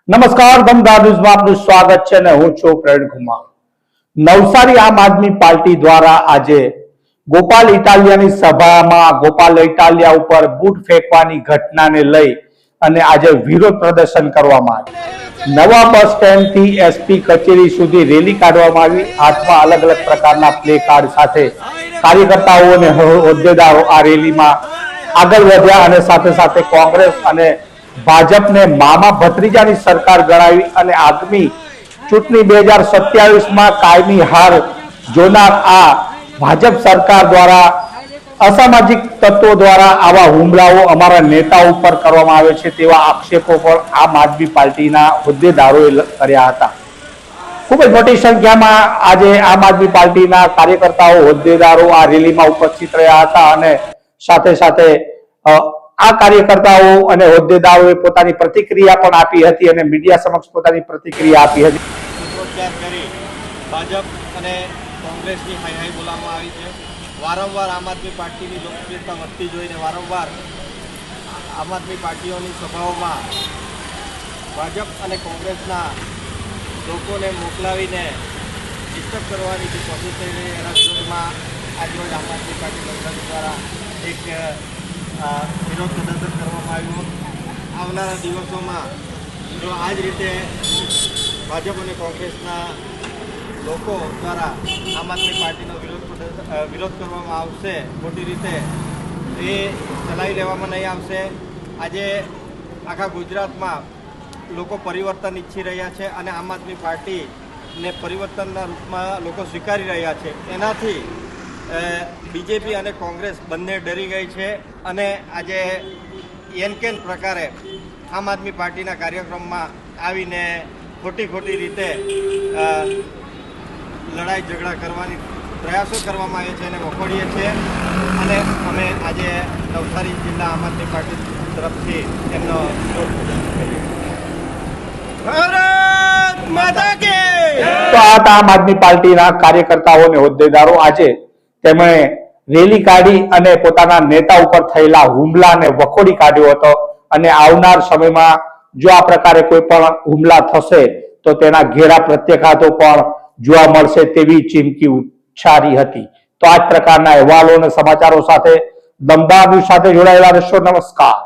નમસ્કાર, ધમદાર ન્યૂઝમાં આપનું સ્વાગત છે અને હું છું પ્રવીણ કુમાર। નવસારી આમ આદમી પાર્ટી દ્વારા આજે ગોપાલ ઇટાલિયાની સભામાં ગોપાલ ઇટાલિયા ઉપર બૂટ ફેંકવાની ઘટનાને લઈ અને આજે વિરોધ પ્રદર્શન કરવામાં આવ્યું। નવા બસ સ્ટેન્ડ થી એસપી કચેરી સુધી રેલી કાઢવામાં આવી। હાથમાં અલગ અલગ પ્રકારના પ્લે કાર્ડ સાથે કાર્યકર્તાઓ અને હોદ્દેદારો આ રેલીમાં આગળ વધ્યા અને સાથે સાથે કોંગ્રેસ અને ભાજપને મામા ભત્રીજાની સરકાર ગણાવી અને આગામી ચૂંટણી 2027માં કાયમી હાર જોનાર આ ભાજપ સરકાર દ્વારા અસામાજિક તત્વો દ્વારા આવા હુમલાઓ અમારા નેતાઓ ઉપર કરવામાં આવે છે તેવા આક્ષેપો પણ આમ આદમી પાર્ટીના હોદ્દેદારોએ કર્યા હતા। ખૂબ જ મોટી સંખ્યામાં આજે આમ આદમી પાર્ટીના કાર્યકર્તાઓ હોદ્દેદારો આ રેલીમાં ઉપસ્થિત રહ્યા હતા અને સાથે સાથે આ કાર્યકર્તાઓ અને હોદ્દેદારોએ પોતાની પ્રતિક્રિયા પણ આપી હતી અને મીડિયા સમક્ષ પોતાની પ્રતિક્રિયા આપી હતી। ભાજપ અને કોંગ્રેસની હાઈ બોલાવવામાં આવી છે। વારંવાર આમ આદમી પાર્ટીની લોકપ્રિયતા વધતી જોઈને વારંવાર આમ આદમી પાર્ટીઓની સભાઓમાં ભાજપ અને કોંગ્રેસના લોકોને મોકલાવીને ડિસ્ટર્બ કરવાની જે કોશિશ થઈ રહી એના વિરોધમાં આજરોજ આમ આદમી પાર્ટી નવસારી દ્વારા એક વિરોધ પ્રદર્શન કરવામાં આવ્યું। આવનારા દિવસોમાં જો આ જ રીતે ભાજપ અને કોંગ્રેસના લોકો દ્વારા આમ આદમી પાર્ટીનો વિરોધ કરવામાં આવશે મોટી રીતે એ ચલાવી લેવામાં નહીં આવશે। આજે આખા ગુજરાતમાં લોકો પરિવર્તન ઈચ્છી રહ્યા છે અને આમ આદમી પાર્ટીને પરિવર્તનના રૂપમાં લોકો સ્વીકારી રહ્યા છે। એનાથી બીજેપી અને કોંગ્રેસ બંને ડરી ગઈ છે અને આજે એનકેન પ્રકારે આમ આદમી પાર્ટીના કાર્યક્રમમાં આવીને ખોટી રીતે લડાઈ ઝઘડા કરવાની પ્રયાસો કરવામાં આવે છે અને વખોડીએ છીએ અને અમે આજે નવસારી જિલ્લા આમ આદમી પાર્ટી તરફથી એમનો ભારત માતા કે તો આ આમ આદમી પાર્ટીના કાર્યકર્તાઓ અને હોદ્દેદારો આજે તેમણે રેલી કાઢી અને પોતાના નેતા ઉપર થયેલા હુમલાને વખોડી કાઢ્યો હતો અને આવનાર સમયમાં જો આ પ્રકારે કોઈ પણ હુમલા થશે તો તેના ઘેરા પ્રત્યાઘાતો પણ જોવા મળશે તેવી ચીમકી ઉચ્ચારી હતી। તો આ જ પ્રકારના અહેવાલો અને સમાચારો સાથે દમદાર ન્યૂઝ સાથે જોડાયેલા રહેશો। નમસ્કાર।